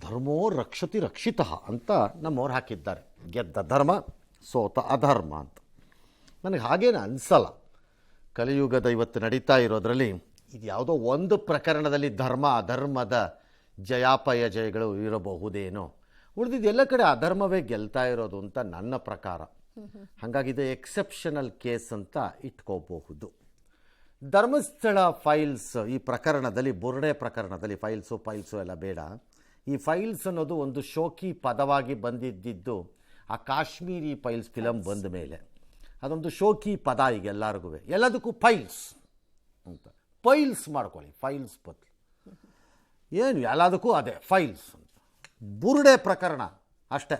ಧರ್ಮೋ ರಕ್ಷತಿ ರಕ್ಷಿತಃ ಅಂತ ನಮ್ಮವ್ರು ಹಾಕಿದ್ದಾರೆ. ಗೆದ್ದ ಧರ್ಮ ಸೋತ ಅಧರ್ಮ ಅಂತ. ನನಗೆ ಹಾಗೇನು ಅನಿಸಲ್ಲ. ಕಲಿಯುಗದ ಇವತ್ತು ನಡೀತಾ ಇರೋದರಲ್ಲಿ ಇದು ಯಾವುದೋ ಒಂದು ಪ್ರಕರಣದಲ್ಲಿ ಧರ್ಮ ಅಧರ್ಮದ ಜಯಾಪಯಜಯಗಳು ಇರಬಹುದೇನೋ, ಉಳಿದಿದ್ದು ಎಲ್ಲ ಕಡೆ ಅಧರ್ಮವೇ ಗೆಲ್ತಾ ಇರೋದು ಅಂತ ನನ್ನ ಪ್ರಕಾರ. ಹಾಗಾಗಿ ಇದು ಎಕ್ಸೆಪ್ಷನಲ್ ಕೇಸ್ ಅಂತ ಇಟ್ಕೋಬಹುದು. ಧರ್ಮಸ್ಥಳ ಫೈಲ್ಸ್ ಈ ಪ್ರಕರಣದಲ್ಲಿ, ಬುರ್ಡೆ ಪ್ರಕರಣದಲ್ಲಿ ಫೈಲ್ಸು ಎಲ್ಲ ಬೇಡ. ಈ ಫೈಲ್ಸ್ ಅನ್ನೋದು ಒಂದು ಶೋಕಿ ಪದವಾಗಿ ಬಂದಿದ್ದು ಆ ಕಾಶ್ಮೀರಿ ಫೈಲ್ಸ್ ಫಿಲಮ್ ಬಂದ ಮೇಲೆ. ಅದೊಂದು ಶೋಕಿ ಪದ ಈಗ ಎಲ್ಲರಿಗೂ, ಎಲ್ಲದಕ್ಕೂ ಫೈಲ್ಸ್ ಅಂತ. ಫೈಲ್ಸ್ ಮಾಡ್ಕೊಳ್ಳಿ, ಫೈಲ್ಸ್ ಬದಲು ಏನು ಎಲ್ಲದಕ್ಕೂ ಅದೇ ಫೈಲ್ಸ್ ಅಂತ. ಬುರ್ಡೆ ಪ್ರಕರಣ ಅಷ್ಟೇ.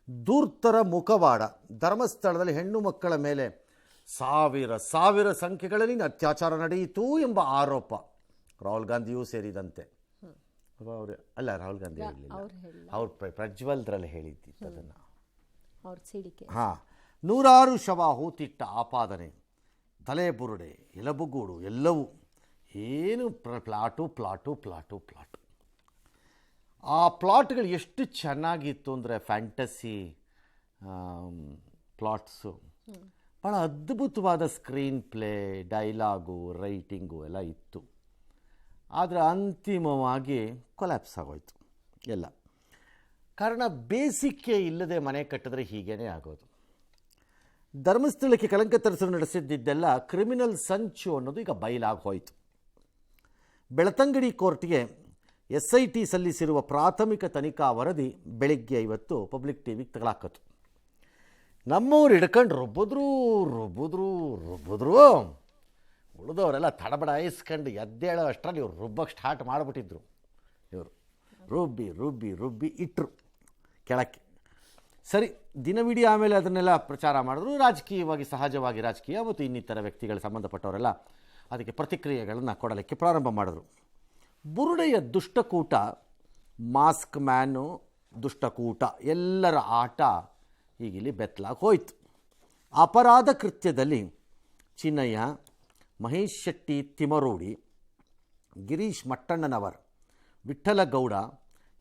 ದೂರ್ತರ ಮುಖವಾಡ, ಧರ್ಮಸ್ಥಳದಲ್ಲಿ ಹೆಣ್ಣು ಮಕ್ಕಳ ಮೇಲೆ ಸಾವಿರ ಸಂಖ್ಯೆಗಳಲ್ಲಿ ಅತ್ಯಾಚಾರ ನಡೆಯಿತು ಎಂಬ ಆರೋಪ. ರಾಹುಲ್ ಗಾಂಧಿಯೂ ಸೇರಿದಂತೆ. ಅವರು ಅಲ್ಲ, ರಾಹುಲ್ ಗಾಂಧಿ ಹೇಳಲಿಲ್ಲ, ಅವ್ರು ಪ್ರಜ್ವಲ್ದ್ರಲ್ಲಿ ಹೇಳಿದ್ದಿತ್ತು ಅದನ್ನು. ಹಾಂ, 100 ಶವ ಹೂತಿಟ್ಟ ಆಪಾದನೆ, ತಲೆ ಬುರುಡೆ, ಎಲಬುಗೂಡು ಎಲ್ಲವೂ ಏನು ಪ್ಲಾಟು. ಆ ಪ್ಲಾಟ್ಗಳು ಎಷ್ಟು ಚೆನ್ನಾಗಿತ್ತು ಅಂದರೆ ಫ್ಯಾಂಟಸಿ ಪ್ಲಾಟ್ಸು. ಭಾಳ ಅದ್ಭುತವಾದ ಸ್ಕ್ರೀನ್ ಪ್ಲೇ, ಡೈಲಾಗು, ರೈಟಿಂಗು ಎಲ್ಲ ಇತ್ತು. ಆದರೆ ಅಂತಿಮವಾಗಿ ಕೊಲ್ಯಾಪ್ಸ್ ಆಗೋಯ್ತು ಎಲ್ಲ. ಕಾರಣ ಬೇಸಿಕ್ಕೆ ಇಲ್ಲದೆ ಮನೆ ಕಟ್ಟಿದ್ರೆ ಹೀಗೇ ಆಗೋದು. ಧರ್ಮಸ್ಥಳಕ್ಕೆ ಕಳಂಕ ತರಿಸಲು ನಡೆಸಿದ್ದೆಲ್ಲ ಕ್ರಿಮಿನಲ್ ಸಂಚು ಅನ್ನೋದು ಈಗ ಬಯಲಾಗಿ ಹೋಯಿತು. ಬೆಳತಂಗಡಿ ಕೋರ್ಟ್ಗೆ SIT ಸಲ್ಲಿಸಿರುವ ಪ್ರಾಥಮಿಕ ತನಿಖಾ ವರದಿ ಬೆಳಿಗ್ಗೆ ಇವತ್ತು ಪಬ್ಲಿಕ್ ಟಿವಿಗೆ ತಗೊಳಾಕತ್ತು. ನಮ್ಮವ್ರು ಹಿಡ್ಕೊಂಡು ರುಬ್ಬಿದ್ರು ಉಳಿದವರೆಲ್ಲ ತಡಬಡಾಯಿಸ್ಕೊಂಡು ಎದ್ದೇಳೋ ಅಷ್ಟರಲ್ಲಿ ಇವ್ರು ರುಬ್ಬಕ್ಕೆ ಸ್ಟಾರ್ಟ್ ಮಾಡಿಬಿಟ್ಟಿದ್ರು. ಇವರು ರುಬ್ಬಿ ಇಟ್ಟರು ಕೆಳಕ್ಕೆ. ಸರಿ, ದಿನವಿಡೀ ಆಮೇಲೆ ಅದನ್ನೆಲ್ಲ ಪ್ರಚಾರ ಮಾಡಿದ್ರು. ರಾಜಕೀಯವಾಗಿ, ಸಹಜವಾಗಿ ರಾಜಕೀಯ ಮತ್ತು ಇನ್ನಿತರ ವ್ಯಕ್ತಿಗಳು ಸಂಬಂಧಪಟ್ಟವರೆಲ್ಲ ಅದಕ್ಕೆ ಪ್ರತಿಕ್ರಿಯೆಗಳನ್ನು ಕೊಡಲಿಕ್ಕೆ ಪ್ರಾರಂಭ ಮಾಡಿದ್ರು. ಬುರುಡೆಯ ದುಷ್ಟಕೂಟ, ಮಾಸ್ಕ್ ಮ್ಯಾನು ದುಷ್ಟಕೂಟ ಎಲ್ಲರ ಆಟ ಈಗಿಲ್ಲಿ ಬೆತ್ತಲಾಗಿ ಹೋಯಿತು. ಅಪರಾಧ ಕೃತ್ಯದಲ್ಲಿ ಚಿನ್ನಯ್ಯ, ಮಹೇಶ್ ಶೆಟ್ಟಿ ತಿಮರೋಡಿ, ಗಿರೀಶ್ ಮಟ್ಟಣ್ಣನವರ್, ವಿಠ್ಠಲಗೌಡ,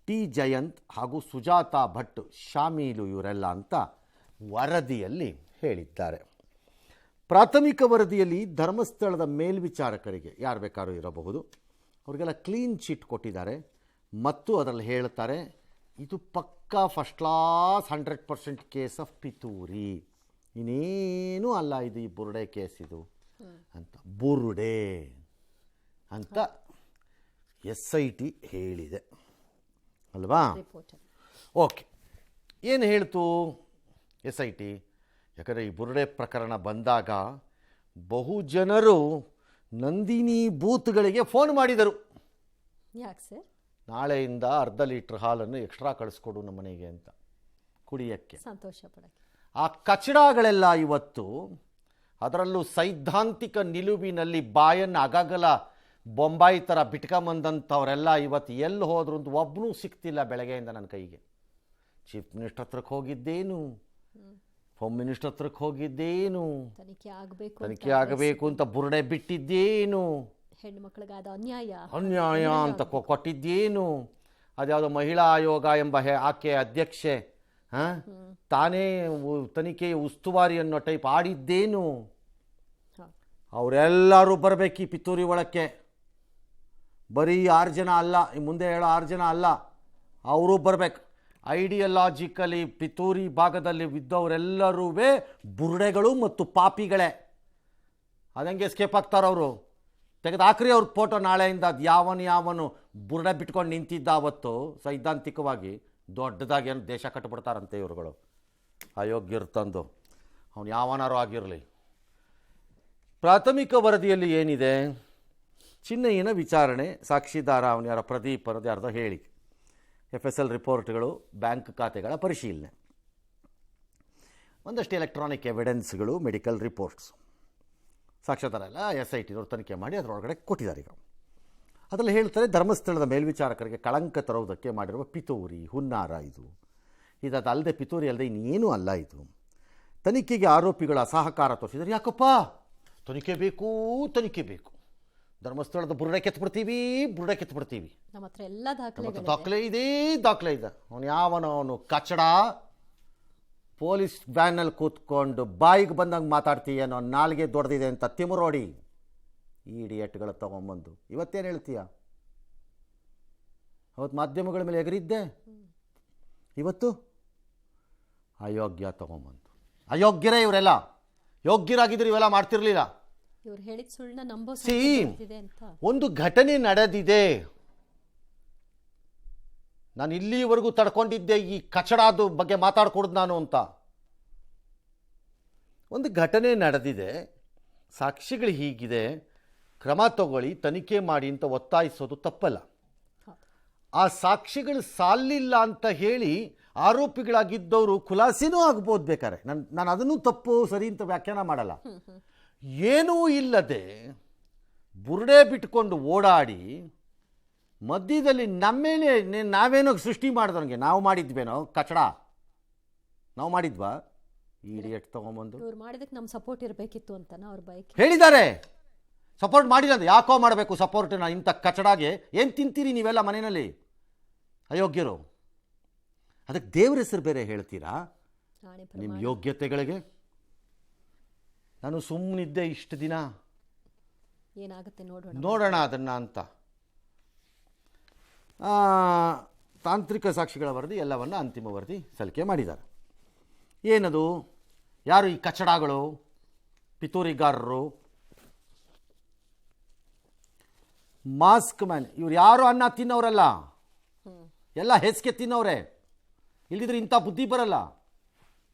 ಟಿ ಜಯಂತ್ ಹಾಗೂ ಸುಜಾತಾ ಭಟ್ ಶಾಮೀಲು ಇವರೆಲ್ಲ ಅಂತ ವರದಿಯಲ್ಲಿ ಹೇಳಿದ್ದಾರೆ. ಪ್ರಾಥಮಿಕ ವರದಿಯಲ್ಲಿ ಧರ್ಮಸ್ಥಳದ ಮೇಲ್ವಿಚಾರಕರಿಗೆ, ಯಾರು ಬೇಕಾದ್ರೂ ಇರಬಹುದು, ಅವರಿಗೆಲ್ಲ ಕ್ಲೀನ್ ಚೀಟ್ ಕೊಟ್ಟಿದ್ದಾರೆ. ಮತ್ತು ಅದರಲ್ಲಿ ಹೇಳ್ತಾರೆ, ಇದು ಪಕ್ಕಾ ಫಸ್ಟ್ ಕ್ಲಾಸ್ 100% ಕೇಸ್ ಆಫ್ ಪಿತೂರಿ, ಇನ್ನೇನೂ ಅಲ್ಲ ಇದು ಈ ಬುರುಡೆ ಕೇಸ್ ಇದು ಅಂತ. ಬುರುಡೆ ಅಂತ SIT ಹೇಳಿದೆ ಅಲ್ವಾ? ಓಕೆ, ಏನು ಹೇಳ್ತು SIT? ಯಾಕಂದರೆ ಈ ಬುರುಡೆ ಪ್ರಕರಣ ಬಂದಾಗ ಬಹು ಜನರು ನಂದಿನಿ ಬೂತ್ಗಳಿಗೆ ಫೋನ್ ಮಾಡಿದರು. ಯಾಕೆ ಸರ್? ನಾಳೆಯಿಂದ 1/2 ಲೀಟ್ರ್ ಹಾಲನ್ನು ಎಕ್ಸ್ಟ್ರಾ ಕಳಿಸ್ಕೊಡು ನಮ್ಮ ಮನೆಗೆ ಅಂತ, ಕುಡಿಯೋಕ್ಕೆ. ಸಂತೋಷ ಪಡಕ್ಕೆ. ಆ ಕಚಡಗಳೆಲ್ಲ ಇವತ್ತು, ಅದರಲ್ಲೂ ಸೈದ್ಧಾಂತಿಕ ನಿಲುವಿನಲ್ಲಿ ಬಾಯನ್ನು ಅಗಗಲ ಬೊಂಬಾಯಿ ಥರ ಬಿಟ್ಕೊಂಬಂದಂಥವರೆಲ್ಲ ಇವತ್ತು ಎಲ್ಲಿ ಹೋದ್ರು ಅಂತ ಒಬ್ಬನೂ ಸಿಗ್ತಿಲ್ಲ ಬೆಳಗ್ಗೆಯಿಂದ ನನ್ನ ಕೈಗೆ. ಚೀಫ್ ಮಿನಿಸ್ಟರ್ ಹತ್ರಕ್ಕೆ ಹೋಗಿದ್ದೇನು, ಹೋಮ್ ಮಿನಿಸ್ಟರ್ ಹತ್ರಕ್ಕೆ ಹೋಗಿದ್ದೇನು, ತನಿಖೆ ಆಗಬೇಕು ಅಂತ ಬುರುಡೆ ಬಿಟ್ಟಿದ್ದೇನು, ಹೆಣ್ಣು ಮಕ್ಕಳಿಗಾದ ಅನ್ಯಾಯ ಅಂತ ಕೊಟ್ಟಿದ್ದೇನು, ಅದ್ಯಾವುದೋ ಮಹಿಳಾ ಆಯೋಗ ಎಂಬ ಆಕೆ ಅಧ್ಯಕ್ಷೆ ತಾನೇ ತನಿಖೆಯ ಉಸ್ತುವಾರಿ ಅನ್ನೋ ಟೈಪ್ ಆಡಿದ್ದೇನು. ಅವರೆಲ್ಲರೂ ಬರಬೇಕು ಈ ಪಿತೂರಿ ಒಳಕ್ಕೆ. ಬರೀ 6 ಜನ ಅಲ್ಲ, ಮುಂದೆ ಹೇಳೋ 6 ಜನ ಅಲ್ಲ, ಅವರು ಬರಬೇಕು. ಐಡಿಯಾಲಜಿಕಲಿ ಪಿತೂರಿ ಭಾಗದಲ್ಲಿ ಇದ್ದವರೆಲ್ಲರೂ ಬುರುಡೆಗಳು ಮತ್ತು ಪಾಪಿಗಳೇ. ಅದಂಗೆ ಎಸ್ಕೇಪ್ ಆಗ್ತಾರವರು. ತೆಗೆದು ಹಾಕ್ರಿ ಅವ್ರ ಫೋಟೋ ನಾಳೆಯಿಂದ. ಅದು ಯಾವನು ಬುರುಡೆ ಬಿಟ್ಕೊಂಡು ನಿಂತಿದ್ದ ಅವತ್ತು ಸೈದ್ಧಾಂತಿಕವಾಗಿ ದೊಡ್ಡದಾಗಿ ಏನು ದೇಶ ಕಟ್ಟಿಬಿಡ್ತಾರಂತೆ ಇವರುಗಳು. ಅಯೋಗ್ಯರ್ತಂದು ಅವನು ಯಾವನಾರು ಆಗಿರಲಿ. ಪ್ರಾಥಮಿಕ ವರದಿಯಲ್ಲಿ ಏನಿದೆ? ಚಿನ್ನಯ್ಯನ ವಿಚಾರಣೆ, ಸಾಕ್ಷಿದಾರ ಅವನು ಯಾರೋ ಪ್ರದೀಪ್ ಅನ್ನೋದು ಯಾರ್ದೋ ಹೇಳಿಕೆ, FSL ರಿಪೋರ್ಟ್ಗಳು, ಬ್ಯಾಂಕ್ ಖಾತೆಗಳ ಪರಿಶೀಲನೆ, ಒಂದಷ್ಟು ಎಲೆಕ್ಟ್ರಾನಿಕ್ ಎವಿಡೆನ್ಸ್ಗಳು, ಮೆಡಿಕಲ್ ರಿಪೋರ್ಟ್ಸ್, ಸಾಕ್ಷಾಧಾರ ಎಲ್ಲ SIT ಅವರು ತನಿಖೆ ಮಾಡಿ ಅದರೊಳಗಡೆ ಕೊಟ್ಟಿದ್ದಾರೆ. ಈಗ ಅದರಲ್ಲಿ ಹೇಳ್ತಾರೆ, ಧರ್ಮಸ್ಥಳದ ಮೇಲ್ವಿಚಾರಕರಿಗೆ ಕಳಂಕ ತರುವುದಕ್ಕೆ ಮಾಡಿರುವ ಪಿತೂರಿ, ಹುನ್ನಾರ ಇದಲ್ಲದೆ ಪಿತೂರಿ ಅಲ್ಲದೆ ಇನ್ನೇನೂ ಅಲ್ಲ ಇದು. ತನಿಖೆಗೆ ಆರೋಪಿಗಳ ಅಸಹಕಾರ ತೋರಿಸಿದರೆ, ಯಾಕಪ್ಪ ತನಿಖೆ ಬೇಕು, ಧರ್ಮಸ್ಥಳದ ಬುರುಡೆ ಕಿತ್ಬಿಡ್ತೀವಿ. ನಮ್ಮ ಹತ್ರ ಎಲ್ಲ ದಾಖಲೆ ಇದೆ. ಅವನು ಅವನು ಕಚಡ ಪೊಲೀಸ್ ವ್ಯಾನಲ್ಲಿ ಕೂತ್ಕೊಂಡು ಬಾಯಿಗೆ ಬಂದಂಗೆ ಮಾತಾಡ್ತೀಯನೋ, ನಾಲ್ಗೆ ದೊಡ್ಡದಿದೆ ಅಂತ ತಿಮುರೋಡಿ ಇಡಿಯಟ್ಗಳ ತಗೊಂಬಂದು ಇವತ್ತೇನು ಹೇಳ್ತೀಯ? ಅವತ್ತು ಮಾಧ್ಯಮಗಳ ಮೇಲೆ ಎಗರಿದ್ದೆ, ಇವತ್ತು ಅಯೋಗ್ಯ ತಗೊಂಬಂದು. ಅಯೋಗ್ಯರೇ ಇವರೆಲ್ಲ. ಯೋಗ್ಯರಾಗಿದ್ರು ಇವೆಲ್ಲ ಮಾಡ್ತಿರ್ಲಿಲ್ಲ. ಇವ್ರು ಹೇಳಿದ ಸುಳ್ಳನ್ನ ನಂಬೋ ಅಂತ ಒಂದು ಘಟನೆ ನಡೆದಿದೆ. ನಾನು ಇಲ್ಲಿವರೆಗೂ ತಡ್ಕೊಂಡಿದ್ದೆ ಈ ಕಚಡಾದ ಬಗ್ಗೆ ಮಾತಾಡ್ಕೊಡ್ದು ನಾನು ಅಂತ. ಒಂದು ಘಟನೆ ನಡೆದಿದೆ, ಸಾಕ್ಷಿಗಳು ಹೀಗಿದೆ, ಕ್ರಮ ತಗೊಳ್ಳಿ, ತನಿಖೆ ಮಾಡಿ ಅಂತ ಒತ್ತಾಯಿಸೋದು ತಪ್ಪಲ್ಲ. ಆ ಸಾಕ್ಷಿಗಳು ಸಾಲಿಲ್ಲ ಅಂತ ಹೇಳಿ ಆರೋಪಿಗಳಾಗಿದ್ದವರು ಖುಲಾಸೆನೂ ಆಗ್ಬೋದು ಬೇಕಾರೆ. ನಾನು ಅದನ್ನು ತಪ್ಪು ಸರಿ ಅಂತ ವ್ಯಾಖ್ಯಾನ ಮಾಡಲ್ಲ. ಏನೂ ಇಲ್ಲದೆ ಬುರುಡೆ ಬಿಟ್ಕೊಂಡು ಓಡಾಡಿ ಮಧ್ಯದಲ್ಲಿ ನಮ್ಮೇಲೆ ನಾವೇನೋ ಸೃಷ್ಟಿ ಮಾಡಿದವನಿಗೆ ನಾವು ಮಾಡಿದ್ವೇನೋ ಕಚಡ, ನಾವು ಮಾಡಿದ್ವಾ? ಇಡಿಯಟ್ ತಗೊಂಬಂದು ಇವ್ರು ಮಾಡಿದಕ್ಕೆ ನಮ್ಮ ಸಪೋರ್ಟ್ ಇರಬೇಕಿತ್ತು ಅಂತ ಅವ್ರ ಬೈಕ್ ಹೇಳಿದ್ದಾರೆ. ಸಪೋರ್ಟ್ ಮಾಡಿಲ್ಲ ಅಂತ ಯಾಕೋ ಮಾಡಬೇಕು ಸಪೋರ್ಟನ್ನ? ಇಂಥ ಕಚಡಾಗೆ ಏನು ತಿಂತೀರಿ ನೀವೆಲ್ಲ ಮನೆಯಲ್ಲಿ ಅಯೋಗ್ಯರು? ಅದಕ್ಕೆ ದೇವ್ರ ಹೆಸರು ಬೇರೆ ಹೇಳ್ತೀರಾ ನಿಮ್ಮ ಯೋಗ್ಯತೆಗಳಿಗೆ? ನಾನು ಸುಮ್ಮನಿದ್ದೆ ಇಷ್ಟು ದಿನ, ಏನಾಗುತ್ತೆ ನೋಡೋಣ ಅದನ್ನು ಅಂತ. ತಾಂತ್ರಿಕ ಸಾಕ್ಷಿಗಳ ವರದಿ ಎಲ್ಲವನ್ನು ಅಂತಿಮ ವರದಿ ಸಲ್ಲಿಕೆ ಮಾಡಿದ್ದಾರೆ. ಏನದು? ಯಾರು ಈ ಕಚಡಗಳು, ಪಿತೂರಿಗಾರರು, ಮಾಸ್ಕ್ ಮ್ಯಾನ್? ಇವ್ರು ಯಾರು ಅನ್ನ ತಿನ್ನೋರಲ್ಲ, ಎಲ್ಲ ಹೆಸ್ಗೆ ತಿನ್ನೋರೆ. ಇಲ್ದಿದ್ರೆ ಇಂಥ ಬುದ್ಧಿ ಬರಲ್ಲ.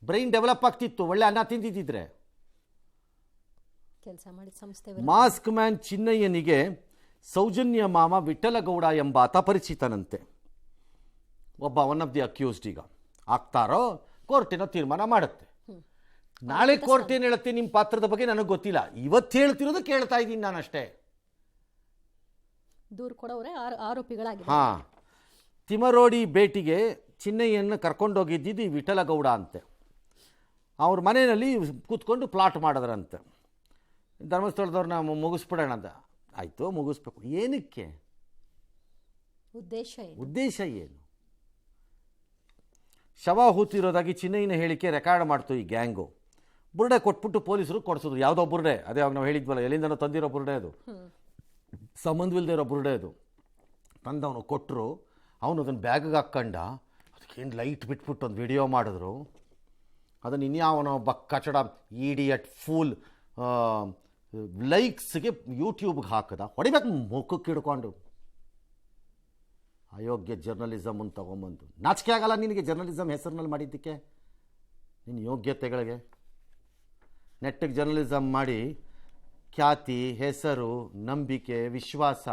ಬ್ರೈನ್ ಡೆವಲಪ್ ಆಗ್ತಿತ್ತು ಒಳ್ಳೆ ಅನ್ನ ತಿಂದಿದ್ದಿದ್ರೆ. ಕೆಲಸ ಮಾಡಿ ಸಂಸ್ಥೆ ಮಾಸ್ಕ್ ಮ್ಯಾನ್ ಚಿನ್ನಯ್ಯನಿಗೆ ಸೌಜನ್ಯ ಮಾಮ ವಿಠಲಗೌಡ ಎಂಬಾತ ಪರಿಚಿತನಂತೆ. One of the accused. ಈಗ ಆಗ್ತಾರೋ ಕೋರ್ಟಿನ ತೀರ್ಮಾನ ಮಾಡುತ್ತೆ. ನಾಳೆ ಕೋರ್ಟ್ ಏನು ಹೇಳುತ್ತೆ ನಿಮ್ಮ ಪಾತ್ರದ ಬಗ್ಗೆ ನನಗೆ ಗೊತ್ತಿಲ್ಲ. ಇವತ್ತು ಹೇಳ್ತಿರೋದು ಕೇಳ್ತಾ ಇದ್ದೀನಿ ನಾನು ಅಷ್ಟೇ. ದೂರು ಕೊಡೋರೆ ಆರೋಪಿಗಳಾಗಿ. ಹಾಂ, ತಿಮರೋಡಿ ಭೇಟಿಗೆ ಚಿನ್ನಯ್ಯನ ಕರ್ಕೊಂಡೋಗಿದ್ದಿದ್ದು ಈ ವಿಠಲಗೌಡ ಅಂತೆ. ಅವ್ರ ಮನೆಯಲ್ಲಿ ಕೂತ್ಕೊಂಡು ಪ್ಲಾಟ್ ಮಾಡಿದ್ರಂತೆ. ಧರ್ಮಸ್ಥಳದವ್ರನ್ನ ಮುಗಿಸ್ಬಿಡೋಣ ಅಂತ. ಆಯಿತು, ಮುಗಿಸ್ಬೇಕು. ಏನಕ್ಕೆ? ಉದ್ದೇಶ ಏನು? ಶವ ಹೂತಿರೋದಾಗಿ ಚಿನ್ನಯ್ಯನ ಹೇಳಿಕೆ ರೆಕಾರ್ಡ್ ಮಾಡ್ತು ಈ ಗ್ಯಾಂಗು. ಬುರುಡೆ ಕೊಟ್ಬಿಟ್ಟು ಪೊಲೀಸರು ಕೊಡಿಸಿದ್ರು. ಯಾವುದೋ ಬುರುಡೆ, ಅದೇ ಅವಾಗ ನಾವು ಹೇಳಿದ್ವಲ್ಲ, ಎಲ್ಲಿಂದನೋ ತಂದಿರೋ ಬುರುಡೆ ಅದು, ಸಂಬಂಧವಿಲ್ಲದೆ ಇರೋ ಬುರುಡೆ ಅದು. ತಂದವನು ಕೊಟ್ಟರು, ಅವನು ಅದನ್ನು ಬ್ಯಾಗಿಗೆ ಹಾಕ್ಕೊಂಡ. ಅದಕ್ಕೇನು ಲೈಟ್ ಬಿಟ್ಬಿಟ್ಟು ಒಂದು ವಿಡಿಯೋ ಮಾಡಿದ್ರು. ಅದನ್ನು ಇನ್ಯಾವನೋ ಕಚಡ ಇಡಿಯಟ್ ಫೂಲ್ ಲೈಕ್ಸ್ಗೆ ಯೂಟ್ಯೂಬ್ಗೆ ಹಾಕದ. ಹೊಡಿಬೇಕು ಮುಖಕ್ಕೆ ಹಿಡ್ಕೊಂಡು. ಅಯೋಗ್ಯ ಜರ್ನಲಿಸಮನ್ನು ತಗೊಂಬಂದು. ನಾಚಿಕೆ ಆಗಲ್ಲ ನಿನಗೆ ಜರ್ನಲಿಸಮ್ ಹೆಸರಿನಲ್ಲಿ ಮಾಡಿದ್ದಕ್ಕೆ? ನಿನ್ನ ಯೋಗ್ಯತೆಗಳಿಗೆ ನೆಟ್ಟಿಗೆ ಜರ್ನಲಿಸಮ್ ಮಾಡಿ ಖ್ಯಾತಿ, ಹೆಸರು, ನಂಬಿಕೆ, ವಿಶ್ವಾಸ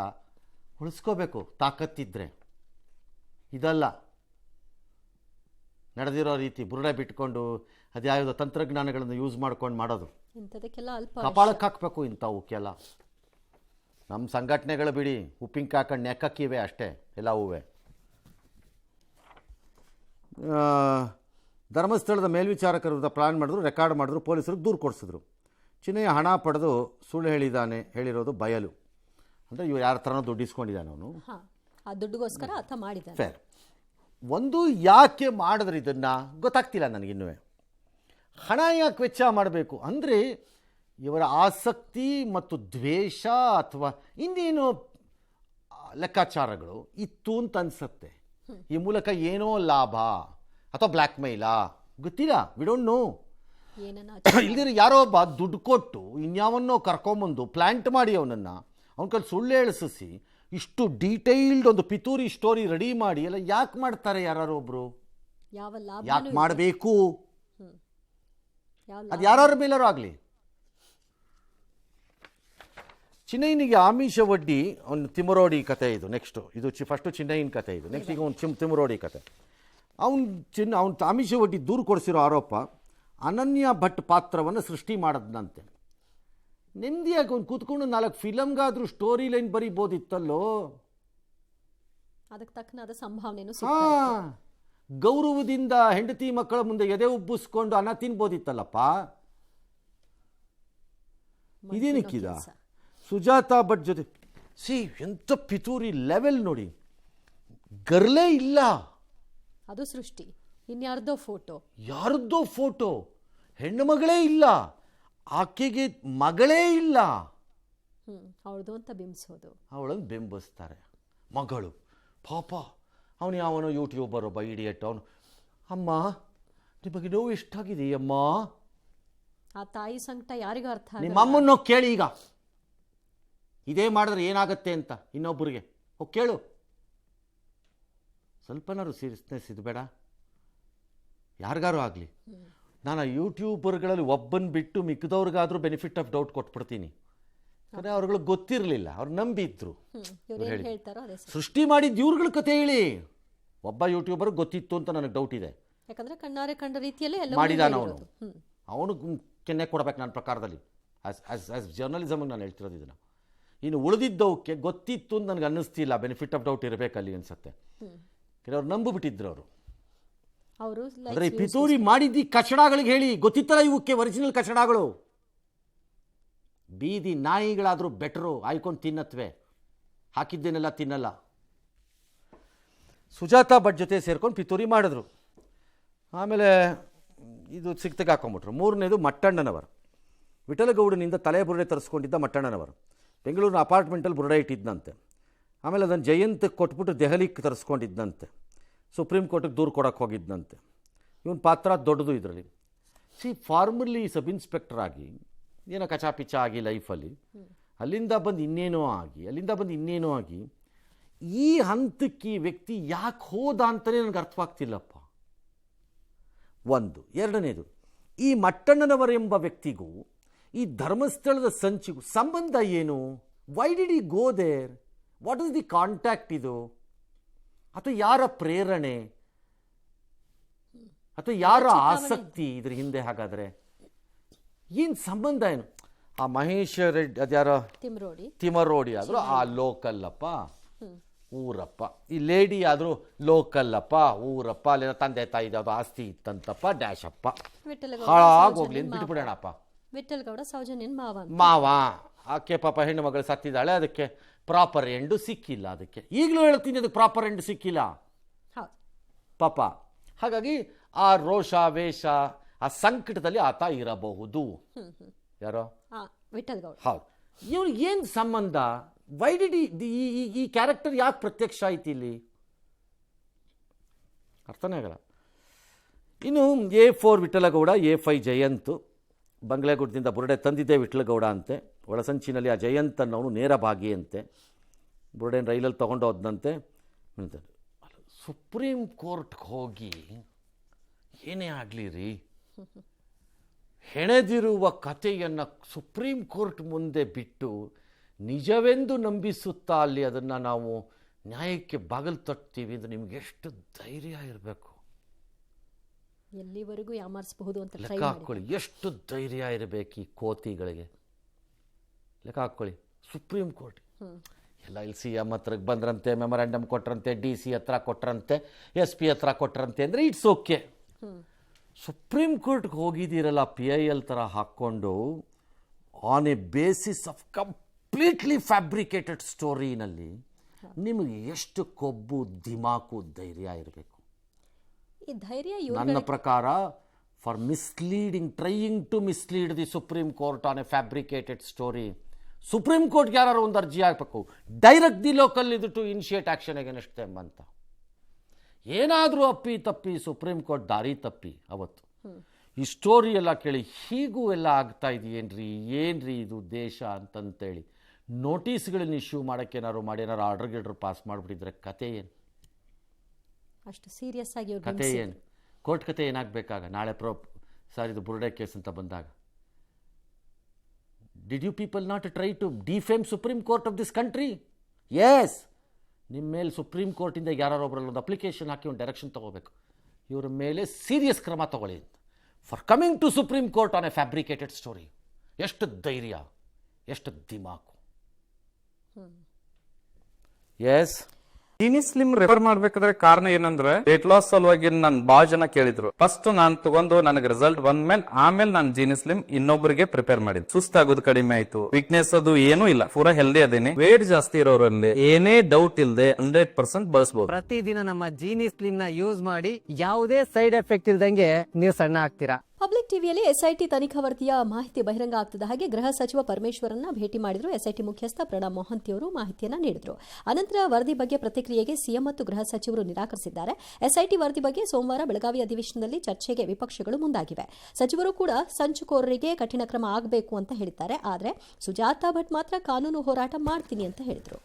ಉಳಿಸ್ಕೋಬೇಕು ತಾಕತ್ತಿದ್ರೆ. ಇದಲ್ಲ ನಡೆದಿರೋ ರೀತಿ. ಬುರುಡೆ ಬಿಟ್ಕೊಂಡು ಅದ್ಯಾವುದೋ ತಂತ್ರಜ್ಞಾನಗಳನ್ನು ಯೂಸ್ ಮಾಡ್ಕೊಂಡು ಮಾಡೋದು. ಕಪಾಳಕ್ಕೆ ಹಾಕಬೇಕು ಇಂಥವಕ್ಕೆಲ್ಲ. ನಮ್ಮ ಸಂಘಟನೆಗಳು ಬಿಡಿ, ಉಪ್ಪಿಂಗ್ ಹಾಕೊಂಡು ನೆಕ್ಕಕ್ಕಿವೆ ಅಷ್ಟೇ ಎಲ್ಲವೂ. ಧರ್ಮಸ್ಥಳದ ಮೇಲ್ವಿಚಾರಕರ ವಿರುದ್ಧ ಪ್ಲಾನ್ ಮಾಡಿದ್ರು, ರೆಕಾರ್ಡ್ ಮಾಡಿದ್ರು, ಪೊಲೀಸರಿಗೆ ದೂರು ಕೊಡಿಸಿದ್ರು. ಚಿನ್ನಯ್ಯ ಹಣ ಪಡೆದು ಸುಳ್ಳು ಹೇಳಿರೋದು ಬಯಲು. ಅಂದರೆ ಇವ್ರು ಯಾರ ಥರನೋ ದುಡ್ಡು ಇಸ್ಕೊಂಡಿದ್ದಾನೆ ಅವನು. ದುಡ್ಡುಗೋಸ್ಕರ ಆತ ಮಾಡಿದ್ದಾನೆ. ಫೇರ್. ಒಂದು ಯಾಕೆ ಮಾಡಿದ್ರೆ ಇದನ್ನು ಗೊತ್ತಾಗ್ತಿಲ್ಲ ನನಗಿನ್ನೂ. ಹಣ ಯಾಕೆ ವೆಚ್ಚ ಮಾಡಬೇಕು ಅಂದರೆ ಇವರ ಆಸಕ್ತಿ ಮತ್ತು ದ್ವೇಷ ಅಥವಾ ಇನ್ನೇನು ಲೆಕ್ಕಾಚಾರಗಳು ಇತ್ತು ಅಂತ ಅನಿಸುತ್ತೆ. ಈ ಮೂಲಕ ಏನೋ ಲಾಭ ಅಥವಾ ಬ್ಲ್ಯಾಕ್ ಮೇಲಾ ಗೊತ್ತಿಲ್ಲ, ವಿ ಡೋಂಟ್ ನೋ. ಇಲ್ದಿರ ಯಾರೋ ಒಬ್ಬ ದುಡ್ಡು ಕೊಟ್ಟು ಇನ್ಯಾವನ್ನೋ ಕರ್ಕೊಂಬಂದು ಪ್ಲ್ಯಾಂಟ್ ಮಾಡಿ ಅವನನ್ನು ಅವನ ಕೈಲಿ ಸುಳ್ಳು ಹೇಳಿಸಿ ಇಷ್ಟು ಡೀಟೈಲ್ಡ್ ಒಂದು ಪಿತೂರಿ ಸ್ಟೋರಿ ರೆಡಿ ಮಾಡಿ ಎಲ್ಲ ಯಾಕೆ ಮಾಡ್ತಾರೆ? ಯಾರು ಒಬ್ರು ಯಾಕೆ ಮಾಡಬೇಕು? ಅದು ಯಾರ ಮೇಲಾರು ಆಗಲಿ. ಚಿನ್ನಯ್ಯನಿಗೆ ಆಮಿಷ ಒಡ್ಡಿ ಅವನು ತಿಮರೋಡಿ ಕತೆ ಇದು. ನೆಕ್ಸ್ಟು ಇದು ಫಸ್ಟು ಚಿನ್ನಯ್ಯನ ಕತೆ ಇದು. ನೆಕ್ಸ್ಟ್ ಈಗ ಒಂದು ತಿಮರೋಡಿ ಕತೆ. ಅವನು ಆಮಿಷ ಒಡ್ಡಿ ದೂರು ಕೊಡಿಸಿರೋ ಆರೋಪ ಅನನ್ಯ ಭಟ್ ಪಾತ್ರವನ್ನು ಸೃಷ್ಟಿ ಮಾಡದ್ನಂತೆ. ನೆಮ್ಮದಿಯಾಗಿ ಅವ್ನು ಕೂತ್ಕೊಂಡು 4 ಫಿಲಮ್ಗಾದ್ರೂ ಸ್ಟೋರಿ ಲೈನ್ ಬರೀಬೋದಿತ್ತಲ್ಲೋ. ಅದಕ್ಕೆ ತಕ್ಕನಾದ ಸಂಭಾವನೆ. ಗೌರವದಿಂದ ಹೆಂಡತಿ ಮಕ್ಕಳ ಮುಂದೆ ಎದೆ ಉಬ್ಬಿಸ್ಕೊಂಡು ಅನ್ನ ತಿನ್ಬೋದಿತ್ತಲ್ಲಪ್ಪ. ಇದೇನಕ್ಕಿದ? ಸುಜಾತಾ ಭಟ್ ಜೊತೆ ಸಿ ಎಂಥ ಪಿತೂರಿ ಲೆವೆಲ್ ನೋಡಿ, ಗರ್ಲೇ ಇಲ್ಲ, ಅದು ಸೃಷ್ಟಿ, ಇನ್ಯಾರ್ದೋ ಫೋಟೋ, ಯಾರದ್ದೋ ಫೋಟೋ, ಹೆಣ್ಣು ಮಗಳೇ ಇಲ್ಲ, ಆಕೆಗೆ ಮಗಳೇ ಇಲ್ಲ, ಅವಳದು ಅಂತ ಬಿಂಬಿಸೋದು, ಅವಳನ್ನು ಬಿಂಬಿಸ್ತಾರೆ. ಮಗಳು ಪಾಪ, ಅವನು ಯಾವನೋ ಯೂಟ್ಯೂಬರ್ ಒಬ್ಬ ಇಡಿಯಟ್, ಅವನು ಅಮ್ಮ ನಿಮಗೆ ನೋವು ಎಷ್ಟಾಗಿದೆಯಮ್ಮ, ಆ ತಾಯಿ ಸಂಕಟ ಯಾರಿಗೂ ಅರ್ಥ ನಿಮ್ಮ ಅಮ್ಮನ್ನು ಕೇಳಿ, ಈಗ ಇದೇ ಮಾಡಿದ್ರೆ ಏನಾಗತ್ತೆ ಅಂತ ಇನ್ನೊಬ್ಬರಿಗೆ ಹೋಗಿ ಕೇಳು. ಸ್ವಲ್ಪನಾರು ಸೀರಿಯಸ್ನೆಸ್ ಇದು ಬೇಡ, ಯಾರಿಗಾರು ಆಗಲಿ. ನಾನು ಆ ಯೂಟ್ಯೂಬರ್ಗಳಲ್ಲಿ ಒಬ್ಬನ ಬಿಟ್ಟು ಮಿಕ್ಕಿದವ್ರಿಗಾದರೂ ಬೆನಿಫಿಟ್ ಆಫ್ ಡೌಟ್ ಕೊಟ್ಬಿಡ್ತೀನಿ. ಆದರೆ ಅವ್ರುಗಳಿಗೆ ಗೊತ್ತಿರಲಿಲ್ಲ, ಅವ್ರು ನಂಬಿದ್ರು. ಹೇಳ್ತಾರೋ ಅದೇ ಸೃಷ್ಟಿ ಮಾಡಿದ್ದು ಇವ್ರುಗಳ ಕತೆ ಹೇಳಿ. ಒಬ್ಬ ಯೂಟ್ಯೂಬರ್ ಗೊತ್ತಿತ್ತು ಅಂತ ನನಗೆ ಡೌಟ್ ಇದೆ, ಯಾಕಂದ್ರೆ ಕಣ್ಣಾರೆ ಕಂಡ ರೀತಿಯಲ್ಲೇ ಎಲ್ಲ ಮಾಡಿದಾನ ಅವನು ಕೆನ್ನೆ ಕೊಡ್ಬೇಕು ನನ್ನ ಪ್ರಕಾರದಲ್ಲಿ. ಆಸ್ ಜರ್ನಲಿಸಮ್ಗೆ ನಾನು ಹೇಳ್ತಿರೋದು ಇದನ್ನು. ಇನ್ನು ಉಳಿದಿದ್ದವಕ್ಕೆ ಗೊತ್ತಿತ್ತು ಅಂತ ನನಗೆ ಅನ್ನಿಸ್ತಿಲ್ಲ, ಬೆನಿಫಿಟ್ ಆಫ್ ಡೌಟ್ ಇರಬೇಕಲ್ಲಿ ಅನ್ಸುತ್ತೆ. ಕೆಲವ್ರು ನಂಬಿಬಿಟ್ಟಿದ್ರು ಅವರು. ಆದರೆ ಈ ಪಿತೂರಿ ಮಾಡಿದ್ದು ಕಚಡಗಳಿಗೆ ಹೇಳಿ, ಗೊತ್ತಿತ್ತಲ್ಲ ಇವಕ್ಕೆ ಒರಿಜಿನಲ್ ಕಚಡಗಳು. ಬೀದಿ ನಾಯಿಗಳಾದರೂ ಬೆಟರು, ಆಯ್ಕೊಂಡು ತಿನ್ನತ್ವೆ, ಹಾಕಿದ್ದೇನೆಲ್ಲ ತಿನ್ನಲ್ಲ. ಸುಜಾತಾ ಭಟ್ ಜೊತೆ ಸೇರ್ಕೊಂಡು ಪಿತೂರಿ ಮಾಡಿದ್ರು. ಆಮೇಲೆ ಇದು ಸಿಕ್ತಗೆ ಹಾಕೊಂಬಿಟ್ರು. ಮೂರನೇದು ಮಟ್ಟಣ್ಣನವರು, ವಿಠಲಗೌಡನಿಂದ ತಲೆ ಬುರುಡೆ ತರಿಸ್ಕೊಂಡಿದ್ದ ಮಟ್ಟಣ್ಣನವರು ಬೆಂಗಳೂರಿನ ಅಪಾರ್ಟ್ಮೆಂಟಲ್ಲಿ ಬುರುಡೆ ಇಟ್ಟಿದ್ದಂತೆ. ಆಮೇಲೆ ಅದನ್ನು ಜಯಂತಕ್ಕೆ ಕೊಟ್ಬಿಟ್ಟು ದೆಹಲಿಗೆ ತರಿಸ್ಕೊಂಡಿದ್ದಂತೆ. ಸುಪ್ರೀಂ ಕೋರ್ಟಿಗೆ ದೂರು ಕೊಡೋಕ್ಕೆ ಹೋಗಿದ್ದಂತೆ. ಇವನ ಪಾತ್ರ ದೊಡ್ಡದು ಇದರಲ್ಲಿ. ಫಾರ್ಮರ್ಲಿ ಸಬ್ ಇನ್ಸ್ಪೆಕ್ಟರ್ ಆಗಿ ಏನೋ ಕಚಾಪಿಚ ಆಗಿ ಲೈಫಲ್ಲಿ, ಅಲ್ಲಿಂದ ಬಂದು ಇನ್ನೇನೋ ಆಗಿ ಈ ಹಂತಕ್ಕೆ ಈ ವ್ಯಕ್ತಿ ಯಾಕೆ ಹೋದ ಅಂತಲೇ ನನಗೆ ಅರ್ಥವಾಗ್ತಿಲ್ಲಪ್ಪ. ಒಂದು. ಎರಡನೇದು, ಈ ಮಟ್ಟಣ್ಣನವರೆಂಬ ವ್ಯಕ್ತಿಗೂ ಈ ಧರ್ಮಸ್ಥಳದ ಸಂಚಿಗೂ ಸಂಬಂಧ ಏನು? Why did I go there? What is the contact ಇದು? ಅಥವಾ ಯಾರ ಪ್ರೇರಣೆ ಅಥವಾ ಯಾರ ಆಸಕ್ತಿ ಇದ್ರ ಹಿಂದೆ? ಹಾಗಾದರೆ ಏನು ಸಂಬಂಧ ಏನು? ಆ ಮಹೇಶ್ ರೆಡ್ಡಿ ಅದ್ಯಾರೋ ತಿಮರೋಡಿ ಆದರೂ ಆ ಲೋಕಲ್ಲಪ್ಪ, ಊರಪ್ಪ. ಈ ಲೇಡಿ ಆದರೂ ಲೋಕಲ್ಲಪ್ಪ, ಊರಪ್ಪ. ಅಲ್ಲೇನೋ ತಂದೆ ತಾಯಿ ಯಾವುದು ಆಸ್ತಿ ಇತ್ತಂತಪ್ಪ, ಡ್ಯಾಶ್ ಅಪ್ಪ, ಹಾಳಾಗೋಗ್ಲಿ ಅಂತ ಬಿಟ್ಬಿಡೋಣಪ್ಪ. ವಿಠಲಗೌಡ ಸೌಜನ್ಯನ್ ಮಾವ. ಆಕೆ ಪಾಪ ಹೆಣ್ಣು ಮಗಳು ಸತ್ತಿದ್ದಾಳೆ, ಅದಕ್ಕೆ ಪ್ರಾಪರ್ ಎಂಡು ಸಿಕ್ಕಿಲ್ಲ. ಅದಕ್ಕೆ ಈಗಲೂ ಹೇಳ್ತೀನಿ, ಅದಕ್ಕೆ ಪ್ರಾಪರ್ ಎಂಡು ಸಿಕ್ಕಿಲ್ಲ ಪಾಪ. ಹಾಗಾಗಿ ಆ ರೋಷ ವೇಷ ಆ ಸಂಕಟದಲ್ಲಿ ಆತ ಇರಬಹುದು. ಯಾರೋ ವಿಠಲಗೌಡ. ಹೌದು. ಇವ್ರಿಗೆ ಏನು ಸಂಬಂಧ? ವೈ ಡಿಡ್ ಈ ಕ್ಯಾರೆಕ್ಟರ್ ಯಾಕೆ ಪ್ರತ್ಯಕ್ಷ ಆಯ್ತು ಇಲ್ಲಿ? ಅರ್ಥನೇ ಆಗಲ್ಲ. ಇನ್ನು A4 ವಿಠಲಗೌಡ, A5 ಜಯಂತ್. ಬಂಗ್ಲೆಗುಡ್ದಿಂದ ಬುರುಡೆ ತಂದಿದ್ದೆ ವಿಠಲಗೌಡ ಅಂತೆ. ಒಳಸಂಚಿನಲ್ಲಿ ಆ ಜಯಂತ್ ಅನ್ನೋನು ನೇರ ಭಾಗಿಯಂತೆ. ಬುರುಡೆನ ರೈಲಲ್ಲಿ ತೊಗೊಂಡು ಹೋದಂತೆ. ಸುಪ್ರೀಂ ಕೋರ್ಟ್ಗೆ ಹೋಗಿ ಏನೇ ಆಗಲಿ ರೀ, ಹೆಣೆದಿರುವ ಕಥೆಯನ್ನು ಸುಪ್ರೀಂ ಕೋರ್ಟ್ ಮುಂದೆ ಬಿಟ್ಟು ನಿಜವೆಂದು ನಂಬಿಸುತ್ತಾ ಅಲ್ಲಿ ಅದನ್ನು ನಾವು ನ್ಯಾಯಕ್ಕೆ ಬಾಗಿಲು ತಟ್ತೀವಿ ಅಂದರೆ ನಿಮ್ಗೆ ಎಷ್ಟು ಧೈರ್ಯ ಇರಬೇಕು? ಎಲ್ಲಿವರೆಗೂ ಯಾಮಾರಿಸಬಹುದು ಅಂತ ಲೆಕ್ಕ ಹಾಕ್ಕೊಳ್ಳಿ. ಎಷ್ಟು ಧೈರ್ಯ ಇರಬೇಕು ಈ ಕೋತಿಗಳಿಗೆ? ಲೆಕ್ಕ ಹಾಕ್ಕೊಳ್ಳಿ. ಸುಪ್ರೀಂ ಕೋರ್ಟ್ ಎಲ್ಲ ಇಲ್ಲಿ CM ಹತ್ರಕ್ಕೆ ಬಂದ್ರಂತೆ, ಮೆಮೊರಾಂಡಮ್ ಕೊಟ್ರಂತೆ, DC ಹತ್ರ ಕೊಟ್ರಂತೆ, SP ಹತ್ರ ಕೊಟ್ರಂತೆ ಅಂದರೆ ಇಟ್ಸ್ ಓಕೆ. ಸುಪ್ರೀಂ ಕೋರ್ಟ್ಗೆ ಹೋಗಿದ್ದೀರಲ್ಲ PIL ಥರ ಹಾಕ್ಕೊಂಡು, on a basis of completely fabricated ಸ್ಟೋರಿನಲ್ಲಿ ನಿಮಗೆ ಎಷ್ಟು ಕೊಬ್ಬು, ದಿಮಾಕು, ಧೈರ್ಯ ಇರಬೇಕು? ಈ ಧೈರ್ಯ ನನ್ನ ಪ್ರಕಾರ for misleading, trying to mislead the Supreme Court on a fabricated story. Supreme ಕೋರ್ಟ್ಗೆ ಯಾರು ಒಂದು ಅರ್ಜಿ ಹಾಕಬೇಕು, ಡೈರೆಕ್ಟ್ ದಿ ಲೋಕಲ್ ಇದು to initiate action against them ಅಂತ. ಏನಾದರೂ ಅಪ್ಪಿ ತಪ್ಪಿ ಸುಪ್ರೀಂ ಕೋರ್ಟ್ ದಾರಿ ತಪ್ಪಿ ಅವತ್ತು ಈ ಸ್ಟೋರಿ ಎಲ್ಲ ಕೇಳಿ ಹೀಗೂ ಎಲ್ಲ ಆಗ್ತಾ ಇದೆಯೇನ್ರಿ, ಏನ್ರಿ ಇದು ದೇಶ ಅಂತಂತೇಳಿ ನೋಟಿಸ್ಗಳನ್ನ ಇಶ್ಯೂ ಮಾಡೋಕ್ಕೆ ಏನಾದ್ರು ಆರ್ಡರ್ ಗಿಡ್ರ್ ಪಾಸ್ ಮಾಡಿಬಿಟ್ಟಿದ್ರೆ ಕತೆ ಏನು? ಅಷ್ಟು ಸೀರಿಯಸ್ ಆಗಿ ಕತೆ ಏನು? ಕೋರ್ಟ್ ಕತೆ ಏನಾಗಬೇಕಾಗ ನಾಳೆ ಇದು ಬುರುಡೆ ಕೇಸ್ ಅಂತ ಬಂದಾಗ, did you people not try to defame Supreme Court of this country? Yes. ನಿಮ್ಮ ಮೇಲೆ ಸುಪ್ರೀಂ ಕೋರ್ಟಿಂದ ಯಾರೊಬ್ಬರಲ್ಲಿ ಒಂದು ಅಪ್ಲಿಕೇಶನ್ ಹಾಕಿ ಒಂದು ಡೈರೆಕ್ಷನ್ ತೊಗೋಬೇಕು, ಇವರ ಮೇಲೆ ಸೀರಿಯಸ್ ಕ್ರಮ ತಗೊಳ್ಳಿ ಅಂತ. For coming to Supreme Court on a fabricated story. ಎಷ್ಟು ಧೈರ್ಯ, ಎಷ್ಟು ದಿಮಾಕು. ಎಸ್. ಚೀನಿ ಸ್ಲಿಮ್ ರೆಫರ್ ಮಾಡ್ಬೇಕಾದ್ರೆ ಕಾರಣ ಏನಂದ್ರೆ ವೇಟ್ ಲಾಸ್ ಸಲುವಾಗಿ ನನ್ ಬಾಳ ಜನ ಕೇಳಿದ್ರು. ಫಸ್ಟ್ ನಾನ್ ತಗೊಂಡು ನನಗೆ ರಿಸಲ್ಟ್ ಬಂದ್ಮೇಲೆ ಆಮೇಲೆ ನಾನು ಜೀನಿ ಸ್ಲಿಮ್ ಇನ್ನೊಬ್ಬರಿಗೆ ಪ್ರಿಪೇರ್ ಮಾಡಿದ್. ಸುಸ್ತಾಗೋದು ಕಡಿಮೆ ಆಯ್ತು, ವೀಕ್ನೆಸ್ ಅದು ಏನೂ ಇಲ್ಲ, ಪೂರಾ ಹೆಲ್ದಿ ಅದೇನೆ. ವೇಟ್ ಜಾಸ್ತಿ ಇರೋರಲ್ಲಿ ಏನೇ ಡೌಟ್ ಇಲ್ಲದೆ 100% ಬಳಸಬಹುದು. ಪ್ರತಿದಿನ ನಮ್ಮ ಜೀನಿ ಸ್ಲಿಮ್ ನ ಯೂಸ್ ಮಾಡಿ ಯಾವುದೇ ಸೈಡ್ ಎಫೆಕ್ಟ್ ಇಲ್ದಂಗೆ ನೀವು ಸಣ್ಣ ಆಗ್ತೀರಾ. ಪಬ್ಲಿಕ್ ಟಿವಿಯಲ್ಲಿ ಎಸ್ಐಟಿ ತನಿಖಾ ವರದಿಯ ಮಾಹಿತಿ ಬಹಿರಂಗ ಆಗ್ತದ ಹಾಗೆ ಗೃಹ ಸಚಿವ ಪರಮೇಶ್ವರನ್ನ ಭೇಟಿ ಮಾಡಿದ್ರು ಎಸ್ಐಟಿ ಮುಖ್ಯಸ್ಥ ಪ್ರಣಬ್ ಮೊಹಂತಿ ಅವರು ಮಾಹಿತಿಯನ್ನ ನೀಡಿದ್ರು. ಅನಂತರ ವರದಿ ಬಗ್ಗೆ ಪ್ರತಿಕ್ರಿಯೆಗೆ ಸಿಎಂ ಮತ್ತು ಗೃಹ ಸಚಿವರು ನಿರಾಕರಿಸಿದ್ದಾರೆ. ಎಸ್ಐಟಿ ವರದಿ ಬಗ್ಗೆ ಸೋಮವಾರ ಬೆಳಗಾವಿ ಅಧಿವೇಶನದಲ್ಲಿ ಚರ್ಚೆಗೆ ವಿಪಕ್ಷಗಳು ಮುಂದಾಗಿವೆ. ಸಚಿವರು ಕೂಡ ಸಂಚುಕೋರರಿಗೆ ಕಠಿಣ ಕ್ರಮ ಆಗಬೇಕು ಅಂತ ಹೇಳಿದ್ದಾರೆ. ಆದರೆ ಸುಜಾತಾ ಭಟ್ ಮಾತ್ರ ಕಾನೂನು ಹೋರಾಟ ಮಾಡ್ತೀನಿ ಅಂತ ಹೇಳಿದ್ರು.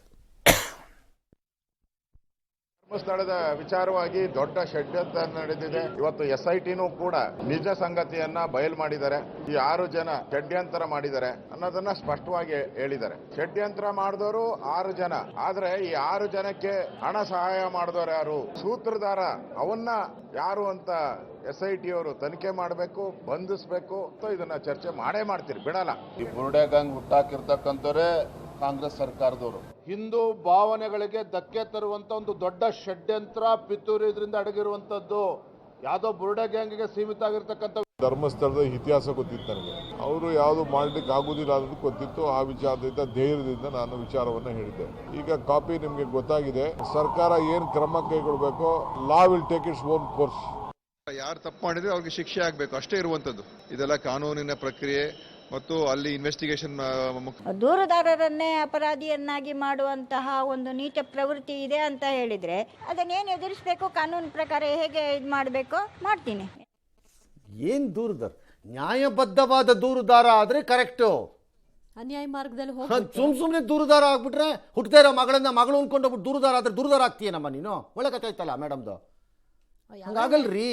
ಧರ್ಮಸ್ಥಳದ ವಿಚಾರವಾಗಿ ದೊಡ್ಡ ಷಡ್ಯಂತ್ರ ನಡೆದಿದೆ. ಇವತ್ತು SITನೂ ಕೂಡ ನಿಜ ಸಂಗತಿಯನ್ನ ಬಯಲು ಮಾಡಿದ್ದಾರೆ. ಈ 6 ಜನ ಷಡ್ಯಂತ್ರ ಮಾಡಿದ್ದಾರೆ ಅನ್ನೋದನ್ನ ಸ್ಪಷ್ಟವಾಗಿ ಹೇಳಿದ್ದಾರೆ. ಷಡ್ಯಂತ್ರ ಮಾಡಿದವರು 6 ಜನ, ಆದ್ರೆ ಈ 6 ಜನಕ್ಕೆ ಹಣ ಸಹಾಯ ಮಾಡಿದವರು ಯಾರು, ಸೂತ್ರಧಾರ ಅವನ್ನ ಯಾರು ಅಂತ SIT ಅವರು ತನಿಖೆ ಮಾಡಬೇಕು, ಬಂಧಿಸಬೇಕು. ಇದನ್ನ ಚರ್ಚೆ ಮಾಡೇ ಮಾಡ್ತೀರಿ, ಬಿಡಲ್ಲ. ಈ ಬುರುಡೆ ಗ್ಯಾಂಗ್ ಹುಟ್ಟಾಕಿರ್ತಕ್ಕಂಥವ್ರೆ ಕಾಂಗ್ರೆಸ್ ಸರ್ಕಾರದವರು. ಹಿಂದೂ ಭಾವನೆಗಳಿಗೆ ಧಕ್ಕೆ ತರುವಂತ ಒಂದು ದೊಡ್ಡ ಷಡ್ಯಂತ್ರ ಪಿತೂರಿ ಇದರಿಂದ ಅಡಗಿರುವಂತದ್ದು. ಯಾವ್ದೋ ಬುರುಡೆ ಗ್ಯಾಂಗ್ಗೆ ಸೀಮಿತ ಆಗಿರ್ತಕ್ಕಂಥ ಧರ್ಮಸ್ಥಳದ ಇತಿಹಾಸ ಗೊತ್ತಿತ್ತು ನನಗೆ. ಅವರು ಯಾವುದು ಮಾಡ್ಲಿಕ್ಕೆ ಆಗುದಿಲ್ಲ ಅನ್ನೋದು ಗೊತ್ತಿತ್ತು. ಆ ವಿಚಾರದಿಂದ ಧೈರ್ಯದಿಂದ ನಾನು ವಿಚಾರವನ್ನು ಹೇಳಿದ್ದೆ. ಈಗ ಕಾಪಿ ನಿಮಗೆ ಗೊತ್ತಾಗಿದೆ. ಸರ್ಕಾರ ಏನು ಕ್ರಮ ಕೈಗೊಳ್ಳಬೇಕು, law will take its own course. ಯಾರು ತಪ್ಪು ಮಾಡಿದ್ರೆ ಅವ್ರಿಗೆ ಶಿಕ್ಷೆ ಆಗಬೇಕು, ಅಷ್ಟೇ ಇರುವಂತದ್ದು. ಇದೆಲ್ಲ ಕಾನೂನಿನ ಪ್ರಕ್ರಿಯೆ ಮತ್ತು ಅಲ್ಲಿ ಇನ್ವೆಸ್ಟಿಗೇಷನ್. ದೂರುದಾರರನ್ನೇ ಅಪರಾಧಿಯನ್ನಾಗಿ ಮಾಡುವಂತಹ ಒಂದು ನೀಚ ಪ್ರವೃತ್ತಿ ಇದೆ ಅಂತ ಹೇಳಿದ್ರೆ ಅದನ್ನೇನು ಎದುರಿಸಬೇಕು, ಕಾನೂನು ಪ್ರಕಾರ ಹೇಗೆ ಇದು ಮಾಡಬೇಕು ಮಾಡ್ತೀನಿ. ಏನು ದೂರುದಾರ? ನ್ಯಾಯಬದ್ಧವಾದ ದೂರುದಾರ ಆದರೆ ಕರೆಕ್ಟು. ಅನ್ಯಾಯ ಮಾರ್ಗದಲ್ಲಿ ಸುಮ್ಮನೆ ದೂರುದಾರ ಆಗ್ಬಿಟ್ರೆ ಹುಟ್ಟದೇ ಇರೋ ಮಗಳು ಅನ್ಕೊಂಡೋಗ್ಬಿಟ್ಟು ದೂರುದಾರ ಆದ್ರೆ ದೂರುದಾರ ಆಗ್ತೀಯನಮ್ಮ ನೀನು. ಒಳ್ಳೆ ಕಥೆ ಆಯ್ತಲ್ಲ ಮೇಡಮ್ದು. ಹಂಗಾಗಲ್ರಿ.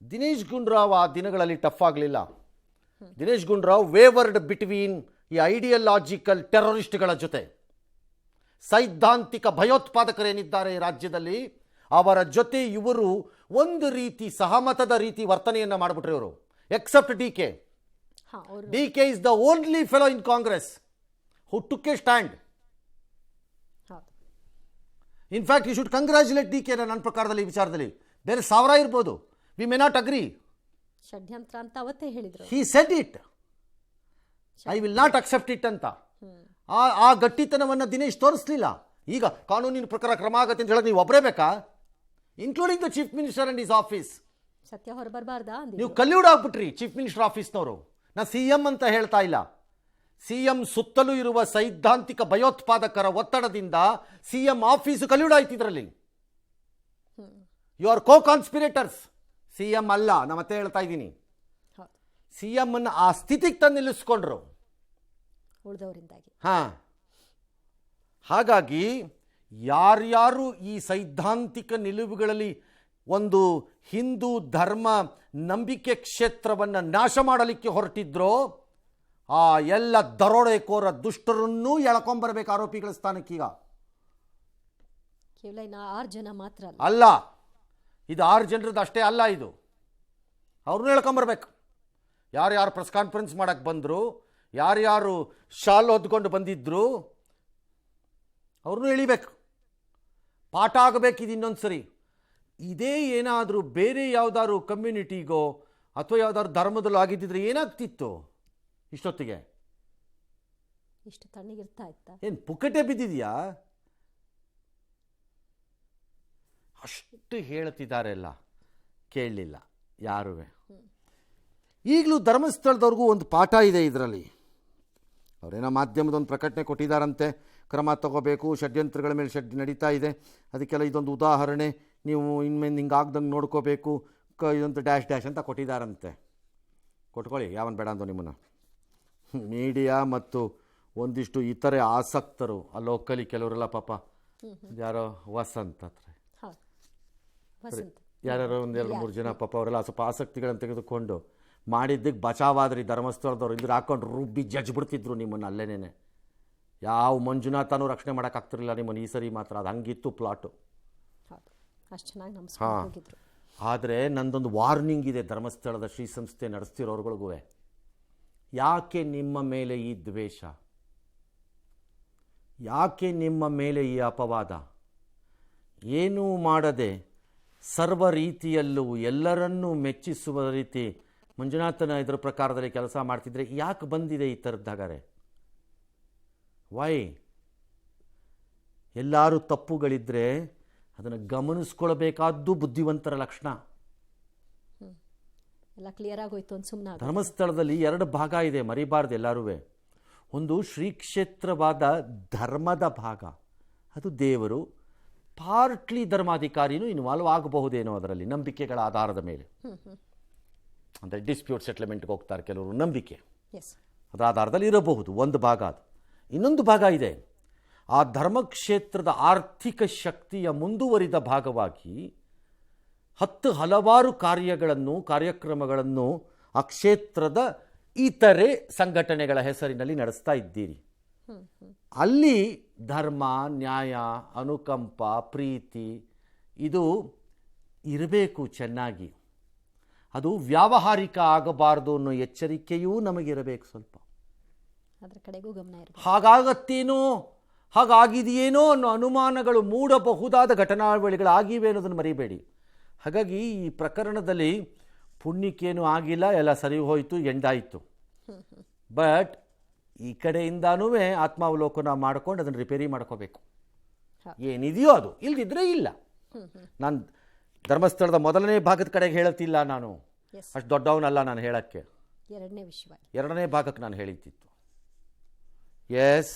ದಿನೇಶ್ ಗುಂಡೂರಾವ್ ಆ ದಿನಗಳಲ್ಲಿ ಟಫ್ ಆಗಲಿಲ್ಲ. ದಿನೇಶ್ ಗುಂಡೂರಾವ್ ವೇವರ್ಡ್ ಬಿಟ್ವೀನ್ ಈ ಐಡಿಯಾಲಜಿಕಲ್ ಟೆರರಿಸ್ಟ್ಗಳ ಜೊತೆ. ಸೈದ್ಧಾಂತಿಕ ಭಯೋತ್ಪಾದಕರೇನಿದ್ದಾರೆ ಈ ರಾಜ್ಯದಲ್ಲಿ ಅವರ ಜೊತೆ ಇವರು ಒಂದು ರೀತಿ ಸಹಮತದ ರೀತಿ ವರ್ತನೆಯನ್ನು ಮಾಡಿಬಿಟ್ರೆ ಇವರು. Except DK. DK is the only fellow in Congress who took a stand. In fact you should congratulate DK ನನ್ನ ಪ್ರಕಾರದಲ್ಲಿ ಈ ವಿಚಾರದಲ್ಲಿ. ಬೇರೆ 1000 ಇರ್ಬೋದು, ವಿ ಮೇ ನಾಟ್ ಅಗ್ರಿ. ಷಡ್ಯಂತ್ರ ಅಂತ ಅವತ್ತೇ ಹೇಳಿದ್ರು. He said it, I will not accept it ಅಂತ. ಆ ಗಟ್ಟಿತನವನ್ನು ದಿನೇಶ್ ತೋರಿಸಲಿಲ್ಲ. ಈಗ ಕಾನೂನಿನ ಪ್ರಕಾರ ಕ್ರಮ ಆಗತ್ತೆ ಅಂತ ಹೇಳೋದು ನೀವು ಒಬ್ಬರೇ ಬೇಕಾ? Including the chief minister and is office. ಸತ್ಯ ಹೊರಬರಬಾರ್ದಾ? ನೀವು ಕಲ್ಲಿಯೂಡ್ ಆಗ್ಬಿಟ್ರಿ ಚೀಫ್ ಮಿನಿಸ್ಟರ್ ಆಫೀಸ್ನವರು. ನಾ CM ಅಂತ ಹೇಳ್ತಾ ಇಲ್ಲ. CM ಸುತ್ತಲೂ ಇರುವ ಸೈದ್ಧಾಂತಿಕ ಭಯೋತ್ಪಾದಕರ ಒತ್ತಡದಿಂದ CM ಆಫೀಸು ಕಲ್ಲಿಯೂಡ್ ಆಯ್ತು. ಇದರಲ್ಲಿ ಯು ಆರ್ ಕೋ ಕಾನ್ಸ್ಪಿರೇಟರ್ಸ್. CM ಅಲ್ಲ, ನಾ ಮತ್ತೆ ಹೇಳ್ತಾ ಇದ್ದೀನಿ. CM ಅನ್ನು ಆ ಸ್ಥಿತಿಗೆ ತಂದು ನಿಲ್ಲಿಸ್ಕೊಂಡ್ರು ಉಳಿದವರಿಂದಾಗಿ. ಹಾಗಾಗಿ ಯಾರ್ಯಾರು ಈ ಸೈದ್ಧಾಂತಿಕ ನಿಲುವುಗಳಲ್ಲಿ ಒಂದು ಹಿಂದೂ ಧರ್ಮ ನಂಬಿಕೆ ಕ್ಷೇತ್ರವನ್ನು ನಾಶ ಮಾಡಲಿಕ್ಕೆ ಹೊರಟಿದ್ರೋ ಆ ಎಲ್ಲ ದರೋಡೆಕೋರ ದುಷ್ಟರನ್ನೂ ಎಳ್ಕೊಂಬರ್ಬೇಕು ಆರೋಪಿಗಳ ಸ್ಥಾನಕ್ಕೀಗ. ಕೇವಲ 6 ಜನ ಮಾತ್ರ ಅಲ್ಲ, ಇದು 6 ಜನರದ್ದು ಅಷ್ಟೇ ಅಲ್ಲ. ಇದು ಅವ್ರನ್ನೂ ಹೇಳ್ಕೊಂಬರ್ಬೇಕು. ಯಾರ್ಯಾರು ಪ್ರೆಸ್ ಕಾನ್ಫರೆನ್ಸ್ ಮಾಡೋಕ್ಕೆ ಬಂದರು, ಯಾರ್ಯಾರು ಶಾಲ್ ಹೊದ್ಕೊಂಡು ಬಂದಿದ್ರು, ಅವ್ರನ್ನೂ ಎಳಿಬೇಕು. ಪಾಠ ಆಗಬೇಕು ಇದು ಇನ್ನೊಂದು ಸರಿ. ಇದೇ ಏನಾದರೂ ಬೇರೆ ಯಾವುದಾದ್ರು ಕಮ್ಯುನಿಟಿಗೋ ಅಥವಾ ಯಾವುದಾದ್ರು ಧರ್ಮದಲ್ಲೋ ಆಗಿದ್ದಿದ್ರೆ ಏನಾಗ್ತಿತ್ತು ಇಷ್ಟೊತ್ತಿಗೆ? ಇಷ್ಟು ತಣ್ಣಗಿರ್ತಾ ಇತ್ತಾ? ಏನು ಪುಕ್ಕಟೆ ಬಿದ್ದಿದೆಯಾ? ಅಷ್ಟು ಹೇಳ್ತಿದ್ದಾರೆಲ್ಲ, ಕೇಳಲಿಲ್ಲ ಯಾರೂ. ಈಗಲೂ ಧರ್ಮಸ್ಥಳದವ್ರಿಗೂ ಒಂದು ಪಾಠ ಇದೆ ಇದರಲ್ಲಿ. ಅವರೇನೋ ಮಾಧ್ಯಮದೊಂದು ಪ್ರಕಟಣೆ ಕೊಟ್ಟಿದ್ದಾರಂತೆ, ಕ್ರಮ ತಗೋಬೇಕು, ಷಡ್ಯಂತ್ರಗಳ ಮೇಲೆ ನಡೀತಾ ಇದೆ, ಅದಕ್ಕೆಲ್ಲ ಇದೊಂದು ಉದಾಹರಣೆ, ನೀವು ಇನ್ಮೇಲೆ ಹಿಂಗೆ ಆಗ್ದಂಗೆ ನೋಡ್ಕೋಬೇಕು, ಇದೊಂದು ಡ್ಯಾಶ್ ಅಂತ ಕೊಟ್ಟಿದ್ದಾರಂತೆ. ಕೊಟ್ಕೊಳ್ಳಿ, ಯಾವನು ಬೇಡ ಅಂದೋ ನಿಮ್ಮನ್ನು. ಮೀಡಿಯಾ ಮತ್ತು ಒಂದಿಷ್ಟು ಇತರೆ ಆಸಕ್ತರು ಆ ಲೋಕಲಿ ಕೆಲವರೆಲ್ಲ ಪಾಪ ಯಾರೋ ವಸಂತ್ ಹತ್ರ ಯಾರ್ಯಾರೋ 1-2-3 ಜನ ಪಾಪ ಅವರೆಲ್ಲ ಸ್ವಲ್ಪ ಆಸಕ್ತಿಗಳನ್ನು ತೆಗೆದುಕೊಂಡು ಮಾಡಿದ್ದಕ್ಕೆ ಬಚಾವಾದ್ರಿ. ಧರ್ಮಸ್ಥಳದವ್ರು ಇದ್ರೆ ಹಾಕೊಂಡು ರುಬ್ಬಿ ಜಜ್ಬಿಡ್ತಿದ್ರು ನಿಮ್ಮನ್ನು ಅಲ್ಲೇನೇ. ಯಾವ ಮಂಜುನಾಥನೂ ರಕ್ಷಣೆ ಮಾಡೋಕ್ಕಾಗ್ತಿರಲಿಲ್ಲ ನಿಮ್ಮನ್ನು. ಈ ಸರಿ ಮಾತ್ರ ಅದು ಹಂಗಿತ್ತು ಪ್ಲಾಟು. ಆದರೆ ನಂದೊಂದು ವಾರ್ನಿಂಗ್ ಇದೆ ಧರ್ಮಸ್ಥಳದ ಶ್ರೀ ಸಂಸ್ಥೆ ನಡೆಸ್ತಿರೋರ್ಗಳಿಗೂ. ಯಾಕೆ ನಿಮ್ಮ ಮೇಲೆ ಈ ದ್ವೇಷ? ಯಾಕೆ ನಿಮ್ಮ ಮೇಲೆ ಈ ಅಪವಾದ? ಏನೂ ಮಾಡದೆ ಸರ್ವ ರೀತಿಯಲ್ಲೂ ಎಲ್ಲರನ್ನೂ ಮೆಚ್ಚಿಸುವ ರೀತಿ ಮಂಜುನಾಥನ ಇದರ ಪ್ರಕಾರದಲ್ಲಿ ಕೆಲಸ ಮಾಡ್ತಿದ್ರೆ ಯಾಕೆ ಬಂದಿದೆ ಈ ಥರದ್ದಾಗಾರೆ? ವೈ? ಎಲ್ಲರೂ ತಪ್ಪುಗಳಿದ್ದರೆ ಅದನ್ನು ಗಮನಿಸ್ಕೊಳ್ಬೇಕಾದ್ದು ಬುದ್ಧಿವಂತರ ಲಕ್ಷಣ. ಎಲ್ಲ ಕ್ಲಿಯರ್ ಆಗೋಯ್ತು ಅಂತ ಸುಮ್ಮನೆ ಧರ್ಮಸ್ಥಳದಲ್ಲಿ 2 ಭಾಗ ಇದೆ, ಮರಿಬಾರ್ದು ಎಲ್ಲರೂ. ಒಂದು ಶ್ರೀ ಕ್ಷೇತ್ರವಾದ ಧರ್ಮದ ಭಾಗ, ಅದು ದೇವರು. ಪಾರ್ಟ್ಲಿ ಧರ್ಮಾಧಿಕಾರಿನೂ ಇನ್ವಾಲ್ವ್ ಆಗಬಹುದೇನೋ ಅದರಲ್ಲಿ, ನಂಬಿಕೆಗಳ ಆಧಾರದ ಮೇಲೆ. ಅಂದರೆ ಡಿಸ್ಪ್ಯೂಟ್ ಸೆಟ್ಲ್ಮೆಂಟ್ಗೆ ಹೋಗ್ತಾರೆ ಕೆಲವರು, ನಂಬಿಕೆ ಅದರ ಆಧಾರದಲ್ಲಿ ಇರಬಹುದು. ಒಂದು ಭಾಗ ಅದು. ಇನ್ನೊಂದು ಭಾಗ ಇದೆ, ಆ ಧರ್ಮಕ್ಷೇತ್ರದ ಆರ್ಥಿಕ ಶಕ್ತಿಯ ಮುಂದುವರಿದ ಭಾಗವಾಗಿ 10 ಹಲವಾರು ಕಾರ್ಯಕ್ರಮಗಳನ್ನು ಆ ಕ್ಷೇತ್ರದ ಇತರೆ ಸಂಘಟನೆಗಳ ಹೆಸರಿನಲ್ಲಿ ನಡೆಸ್ತಾ ಇದ್ದೀರಿ. ಅಲ್ಲಿ ಧರ್ಮ, ನ್ಯಾಯ, ಅನುಕಂಪ, ಪ್ರೀತಿ ಇದು ಇರಬೇಕು ಚೆನ್ನಾಗಿ. ಅದು ವ್ಯಾವಹಾರಿಕ ಆಗಬಾರ್ದು ಅನ್ನೋ ಎಚ್ಚರಿಕೆಯೂ ನಮಗಿರಬೇಕು ಸ್ವಲ್ಪ. ಅದರ ಕಡೆಗೂ ಗಮನ ಇರಬೇಕು. ಹಾಗಾಗತ್ತೇನೋ, ಹಾಗಾಗಿದೆಯೇನೋ ಅನ್ನೋ ಅನುಮಾನಗಳು ಮೂಡಬಹುದಾದ ಘಟನಾವಳಿಗಳಾಗಿವೆ ಅನ್ನೋದನ್ನು ಮರಿಬೇಡಿ. ಹಾಗಾಗಿ ಈ ಪ್ರಕರಣದಲ್ಲಿ ಪುಣ್ಯಕ್ಕೇನು ಆಗಿಲ್ಲ, ಎಲ್ಲ ಸರಿ ಹೋಯಿತು, ಎಂಡಾಯಿತು. ಬಟ್ ಈ ಕಡೆಯಿಂದನೂ ಆತ್ಮಾವಲೋಕನ ಮಾಡ್ಕೊಂಡು ಅದನ್ನು ರಿಪೇರಿ ಮಾಡ್ಕೋಬೇಕು. ಏನಿದೆಯೋ ಅದು, ಇಲ್ದಿದ್ರೆ ಇಲ್ಲ. ನಾನು ಧರ್ಮಸ್ಥಳದ ಮೊದಲನೇ ಭಾಗದ ಕಡೆಗೆ ಹೇಳುತ್ತಿಲ್ಲ, ನಾನು ಅಷ್ಟು ದೊಡ್ಡವನಲ್ಲ ನಾನು ಹೇಳೋಕ್ಕೆ. 2ನೇ ವಿಷಯವಾಗಿ 2ನೇ ಭಾಗಕ್ಕೆ ನಾನು ಹೇಳಿದ್ದಿತ್ತು. ಎಸ್.